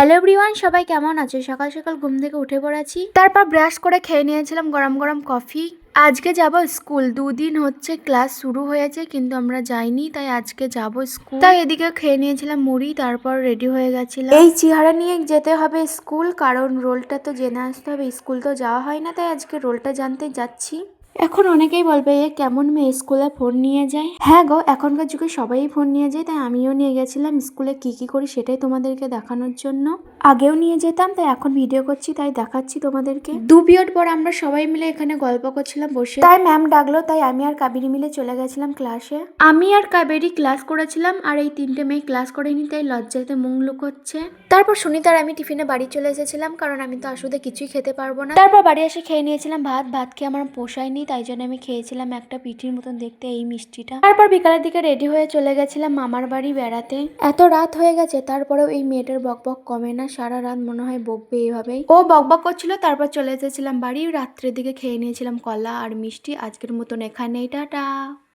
Hello everyone, সবাই কেমন আছো? সকাল সকাল ঘুম থেকে উঠে পড়েছি, তারপর ব্রাশ করে খেয়ে নিয়েছিলাম গরম গরম কফি। আজকে যাব স্কুল, 2 দিন হচ্ছে ক্লাস শুরু হয়েছে কিন্তু আমরা যাইনি, তাই আজকে যাব স্কুল। তাই এদিকে খেয়ে নিয়েছিলাম মুড়ি, তারপর রেডি হয়ে গেছিলাম। এই চেহারা নিয়ে যেতে হবে স্কুল, কারণ রোলটা তো জেনে আসতে হবে। স্কুল তো যাওয়া হয় না, তাই আজকে রোলটা জানতে যাচ্ছি। এখন অনেকেই বলবে এ কেমন মেয়ে স্কুলে ফোন নিয়ে যায়। হ্যাঁ গো, এখনকার যুগে সবাই ফোন নিয়ে যায়, তাই আমিও নিয়ে গেছিলাম স্কুলে কি কি করি সেটাই তোমাদেরকে দেখানোর জন্য। আগেও নিয়ে যেতাম, তাই এখন ভিডিও করছি, তাই দেখাচ্ছি তোমাদেরকে। 2 পিরিয়ড পর আমরা সবাই মিলে এখানে গল্প করছিলাম বসে, তাই ম্যাম ডাকলো, তাই আমি আর কাবেরী মিলে চলে গেছিলাম ক্লাসে। আমি আর কাবেরী ক্লাস করেছিলাম, আর এই 3টে মেয়ে ক্লাস করেনি, তাই লজ্জাতে মুখ লুকোচ্ছে। তারপর সুনিতার আমি টিফিনে বাড়ি চলে এসেছিলাম, কারণ আমি তো আসলে কিছুই খেতে পারবো না। তারপর বাড়ি এসে খেয়ে নিয়েছিলাম ভাত খেয়ে আমার পোষায়নি, তাই জন্য আমি খেয়েছিলাম একটা পিঠির মতন দেখতে এই মিষ্টিটা। তারপর বিকালের দিকে রেডি হয়ে চলে গেছিলাম মামার বাড়ি বেড়াতে। এত রাত হয়ে গেছে, তারপরেও এই মেয়েটার বকবক কমে না, সারা রাত মনে হয় বকবে এইভাবেই। ও বকবক করছিল, তারপর চলে এসেছিলাম বাড়ি। রাত্রের দিকে খেয়ে নিয়েছিলাম কলা আর মিষ্টি। আজকের মতন এখানেই, টাটা।